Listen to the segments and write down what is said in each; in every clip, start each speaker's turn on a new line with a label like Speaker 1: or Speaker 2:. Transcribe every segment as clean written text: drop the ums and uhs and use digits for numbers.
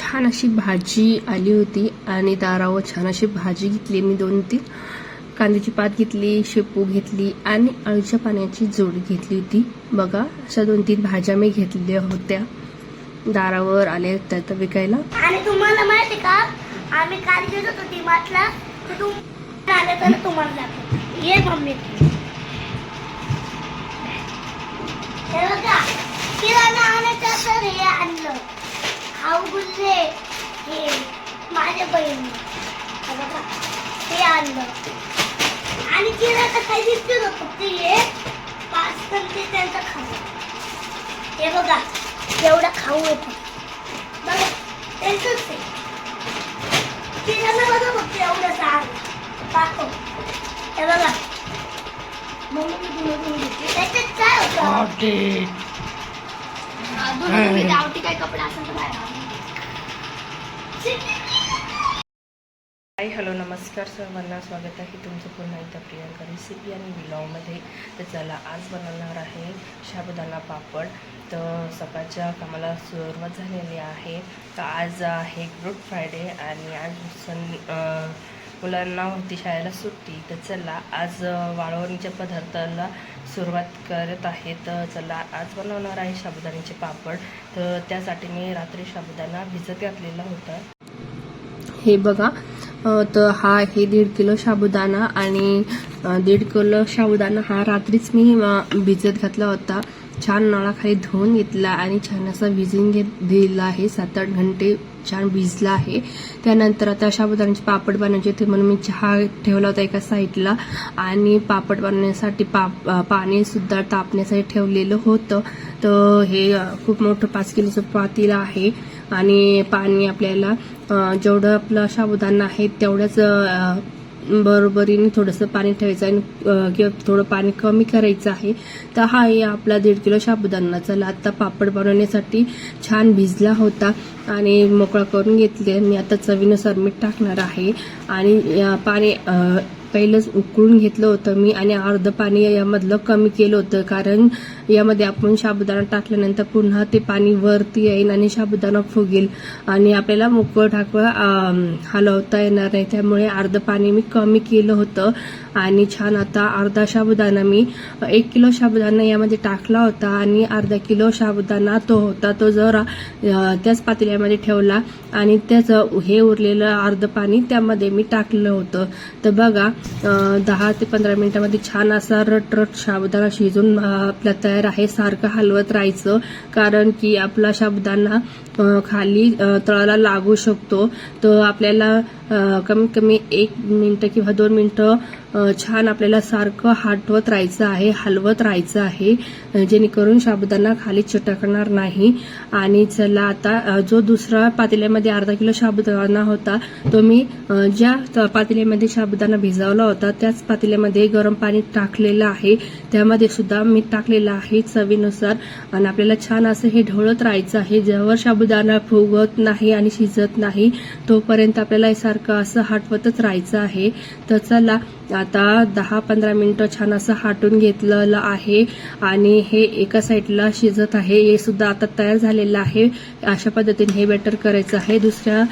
Speaker 1: छान अशी भाजी आली होती आणि दारावर छान अशी भाजी घेतली मी 2-3 कांद्याची पात घेतली, शेपू घेतली आणि अळूच्या पाण्याची जोडी घेतली होती। बघा अशा 2-3 भाज्या मी घेतल्या होत्या, दारावर आल्या होत्या तर विकायला।
Speaker 2: आणि तुम्हाला माहिती का आम्ही काल गेलो होतो डीमार्टला, तर तुम्ही आले तर तुम्हाला दाखवतो। ये मम्मी हे बघा किराणा आणायचं तर हे आणलं, खाऊ गुल्ले हे माझ्या बहिणी हे बघा हे आणलं आणि किराणा काही दिसतो ना फक्त हे 5 ते त्यांचा खाऊ। हे बघा एवढा खाऊ येतो बघा त्यांचंच आहे किराणा बघा फक्त एवढं सांग टाको। हे बघा मम्मी तुम्ही घेतली त्याच्यात काय होतं अजून गावठी काय कपडा असेल तर बाहेर
Speaker 1: हाय हॅलो नमस्कार सर्वांना, स्वागत आहे तुमचं पुन्हा एकदा प्रियंका रेसिपी आणि व्लॉगमध्ये। तर चला आज बनवणार आहे साबुदाणा पापड। तर सकाळच्या कामाला सुरुवात झालेली आहे। तर आज आहे गुड फ्रायडे आणि आज मुलांना होती शाळेला सुट्टी। तर चला आज वाळवणीच्या पदार्थाला सुरुवात करत आहे। तर चला आज बनवणार आहे साबुदाण्याचे पापड। तर त्यासाठी मी रात्री साबुदाणा भिजत घातलेला होता। हे बघा तर हा आहे 1.5 किलो साबुदाणा आणि 1.5 किलो साबुदाणा हा रात्रीच मी भिजत घातला होता। छान नळाखाली धुवून घेतला आणि छान असा भिजून दिला आहे। 7-8 घंटे छान भिजला आहे। त्यानंतर आता साबुदाण्याचे पापड बनवायचे होते म्हणून मी चहा ठेवला होता एका साईडला आणि पापड बनवण्यासाठी पाणी सुद्धा तापण्यासाठी ठेवलेलं होतं। तर हे खूप मोठं 5 किलोचं पातेलं आहे आणि पाणी आपल्याला जेवढं आपलं साबुदाणा आहे तेवढ्याच बरोबरीने थोडंसं पाणी ठेवायचं आणि किंवा थोडं पाणी कमी करायचं आहे। तर हा आहे आपला 1.5 किलो साबुदाणा। चला आता पापड बनवण्यासाठी छान भिजला होता आणि मोकळा करून घेतले। मी आता चवीनुसार मीठ टाकणार आहे आणि पाणी पहिलंच उकळून घेतलं होतं मी आणि अर्ध पाणी यामधलं कमी केलं होतं, कारण यामध्ये आपण साबुदाणा टाकल्यानंतर पुन्हा ते पाणी वरती येईल आणि साबुदाणा फुगेल आणि आपल्याला मोकळं ढाकळं हलवता येणार नाही। त्यामुळे अर्ध पाणी मी कमी केलं होतं आणि छान आता अर्धा साबुदाणा मी 1 किलो साबुदाणा यामध्ये टाकला होता आणि अर्धा किलो साबुदाणा तो जरा त्याच पातेल्यामध्ये ठेवला आणि त्याचं हे उरलेलं अर्ध पाणी त्यामध्ये मी टाकलं होतं। तर बघा 10 ते 15 मिनिटांमध्ये छान असा रट साबुदाणा शिजून आपला तयार आहे। सारखं हलवत राहायचं कारण की आपला साबुदाणा खाली तळाला लागू शकतो। तर आपल्याला कमीत कमी 1 मिनिट किंवा 2 मिनिटं छान आपल्याला सारखं हटवत राहायचं आहे, हलवत राहायचं आहे जेणेकरून साबुदाणा खाली चिटकणार नाही। आणि चला आता जो दुसरा पातेल्यामध्ये अर्धा किलो साबुदाणा होता तो मी ज्या पातेल्यामध्ये साबुदाणा भिजवला होता त्याच पातेल्यामध्ये गरम पाणी टाकलेलं आहे, त्यामध्ये सुद्धा मीठ टाकलेलं आहे चवीनुसार आणि आपल्याला छान असं हे ढवळत राहायचं आहे। जेव्हा साबुदाणा फुगत नाही आणि शिजत नाही तोपर्यंत आपल्याला सारखं असं हटवतच राहायचं आहे। तर चला आता 10-15 मिनिटं छान असं हाटून घेतलेलं आहे आणि हे एका साईडला शिजत आहे। हे सुद्धा आता तयार झालेलं आहे। अशा पद्धतीने हे बॅटर करायचं आहे। दुसऱ्या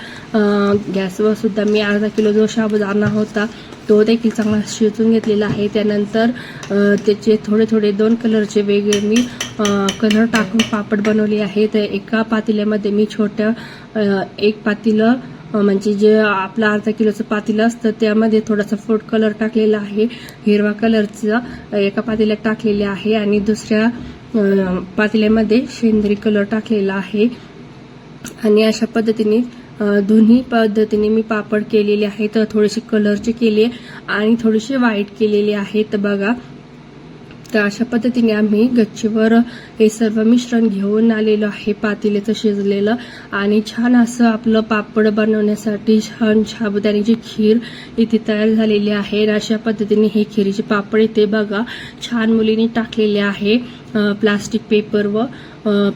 Speaker 1: गॅसवर सुद्धा मी अर्धा किलो जो साबुदाणा होता तो देखील चांगला शिजून घेतलेला आहे। त्यानंतर त्याचे थोडे 2 कलरचे वेगळे मी कलर टाकून पापड बनवले आहे। तर एका पातेल्यामध्ये मी छोट्या एक पातेलं म्हणजे जे आपलं अर्धा किलोचं पातेलं असतं त्यामध्ये थोडासा फूड कलर टाकलेला आहे, हिरवा कलरचा एका पातेल्यात टाकलेले आहे आणि दुसऱ्या पातेल्यामध्ये शेंदरी कलर टाकलेला आहे। आणि अशा पद्धतीने दोन्ही पद्धतीने मी पापड केलेले आहे। तर थोडेसे कलरचे केले आणि थोडेसे व्हाईट केलेले आहेत बघा। तर अशा पद्धतीने आम्ही गच्चीवर हे सर्व मिश्रण घेऊन आलेलो आहे पातेल्याचं शिजलेलं आणि छान असं आपलं पापड बनवण्यासाठी छान साबुदाण्याची खीर इथे तयार झालेली आहे। अशा पद्धतीने हे खिरीचे पापड इथे बघा छान मुलींनी टाकलेले आहे प्लास्टिक पेपर व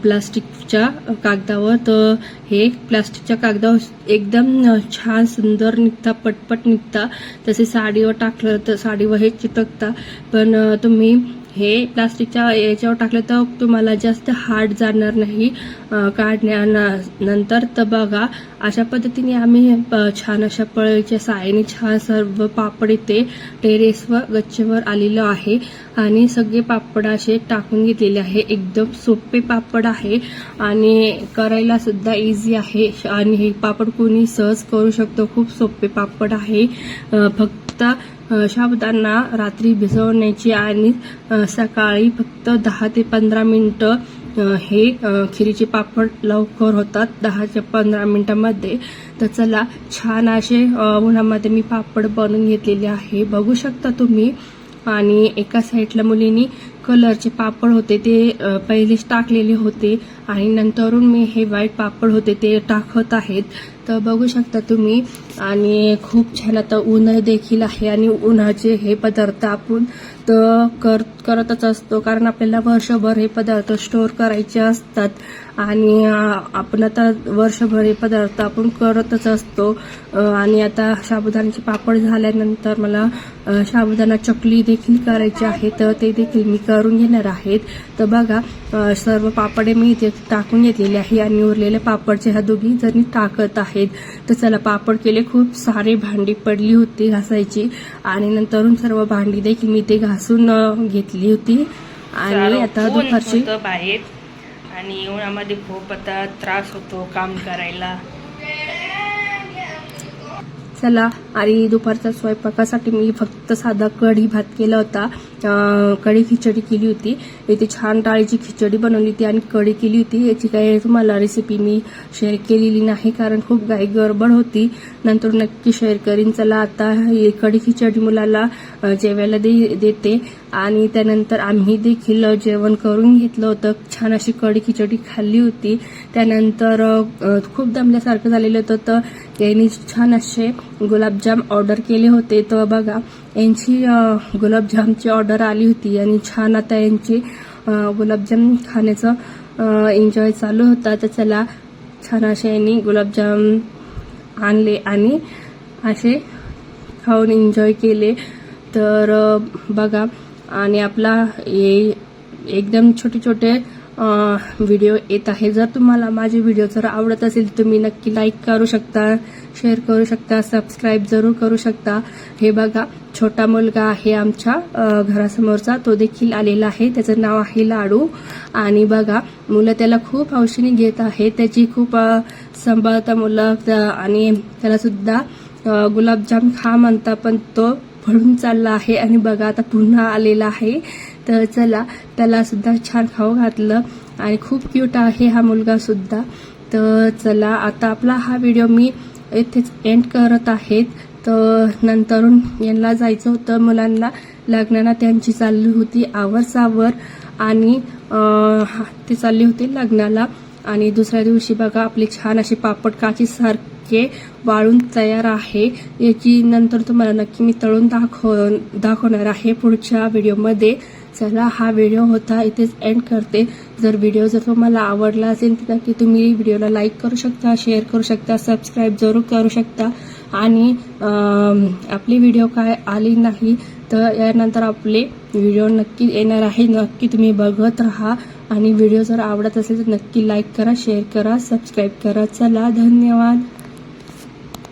Speaker 1: प्लास्टिकच्या कागदावर। तर हे प्लास्टिकच्या कागदावर एकदम छान सुंदर निघता, पटपट निघता। तसे साडीवर टाकलं तर साडीवर हे चिटकता, पण तुम्ही हे प्लास्टिकच्या याच्यावर टाकलं तर तुम्हाला जास्त हार्ड जाणार नाही काढण्यानंतर. तर बघा अशा पद्धतीने आम्ही छान अशा पळीच्या साहाय्याने छान सर्व पापड इथे टेरेसवर गच्चीवर आलेलं आहे आणि सगळे पापड असे टाकून घेतलेले आहे. एकदम सोपे पापड आहे आणि करायला सुद्धा इझी आहे आणि हे पापड कोणी सहज करू शकतो. खूप सोपे पापड आहे. फक्त साबुदाणा रात्री भिजवण्याची आणि सकाळी फक्त 10 ते 15 मिनिटं हे खिरीचे पापड लवकर होतात 10 ते 15 मिनिटांमध्ये. तर चला छान असे उन्हामध्ये मी पापड बनवून घेतलेले आहे बघू शकता तुम्ही. आणि एका साईडला मुलींनी कलरचे पापड होते ते पहिलेच टाकलेले होते आणि नंतरून मी हे व्हाईट पापड होते ते टाकत आहेत. तर बघू शकता तुम्ही. आणि खूप छान आता उन्ह देखील आहे आणि उन्हाचे हे पदार्थ आपण तर करतच असतो कारण आपल्याला वर्षभर हे पदार्थ स्टोअर करायचे असतात आणि आपण आता वर्षभर हे पदार्थ आपण करतच असतो. आणि आता साबुदाण्याचे पापड झाल्यानंतर मला साबुदाणा चकली देखील करायची आहे तर ते देखील मी करून घेणार आहेत. तर बघा सर्व पापडे मी इथे टाकून घेतलेले आहे आणि उरलेले पापडचे ह्या दोघी जणी टाकत आहेत. तर चला पापड केले. खूप सारे भांडी पडली होती घासायची आणि नंतरून सर्व भांडी देखील मी ते घासून घेतली होती. आणि आता दुपारची
Speaker 3: बाहेर आणि उन्हामध्ये खूप आता त्रास होतो काम करायला.
Speaker 1: चला आणि दुपारच्या स्वयंपाकासाठी मी फक्त साधा कढी भात केला होता. कढी खिचडी केली होती. इथे छान डाळीची खिचडी बनवली होती आणि कढी केली होती. याची काही तुम्हाला रेसिपी मी शेअर केलेली नाही कारण खूप घाई गडबड होती. नंतर नक्की शेअर करीन. चला आता ही कढी खिचडी मुलाला जेवायला देते आणि त्यानंतर आम्ही देखील जेवण करून घेतलं होतं. छान अशी कढी खिचडी खाल्ली होती. त्यानंतर खूप दमल्यासारखं झालेलं होतं तर यांनी छान असे गुलाबजाम ऑर्डर केले होते. तर बघा यांची गुलाबजामची ऑर्डर आली होती आणि छान आता यांची गुलाबजाम खाण्याचं एन्जॉय चालू होता. तर चला छान असे यांनी गुलाबजाम आणले आणि असे खाऊन एन्जॉय केले. तर बघा आणि आपला एकदम छोटे छोटे व्हिडिओ येत आहे. जर तुम्हाला माझे व्हिडिओ जर आवडत असेल तर तुम्ही नक्की लाईक करू शकता, शेअर करू शकता, सबस्क्राईब जरूर करू शकता. हे बघा छोटा मुलगा आहे आमच्या घरासमोरचा तो देखील आलेला आहे. त्याचं नाव आहे लाडू. आणि बघा मुलं त्याला खूप हौशीने घेत आहे. त्याची खूप सांभाळता मुलं आणि त्याला सुद्धा गुलाबजाम खा म्हणता पण तो पळून चालला आहे आणि बघा आता पुन्हा आलेला आहे. तर चला त्याला सुद्धा छान खाऊ घातलं आणि खूप क्यूट आहे हा मुलगा सुद्धा. तर चला आता आपला हा व्हिडिओ मी इथेच एंड करत आहेत. तर नंतरून यांना जायचं होतं मुलांना लग्नाला. त्यांची चालली होती आवरसावर आणि ते चालले होते लग्नाला. आणि दुसऱ्या दिवशी बघा आपले छान असे पापड काची सारखे वाळून तयार आहे. याची नंतर तुम्हाला नक्की मी तळून दाखवणार आहे पुढच्या व्हिडिओमध्ये. चला हा व्हिडिओ होता इथेच एंड करते. जर व्हिडिओ तुम्हाला आवडला असेल तर नक्की तुम्ही व्हिडिओला लाईक करू शकता, शेअर करू शकता, सबस्क्राईब जरूर करू शकता. आणि आपले व्हिडिओ काय आले नाही तर यानंतर आपले व्हिडिओ नक्की येणार आहे. नक्की तुम्ही बघत राहा आणि व्हिडिओ जर आवडत असेल तर नक्की लाईक करा, शेअर करा, सबस्क्राईब करा. चला धन्यवाद.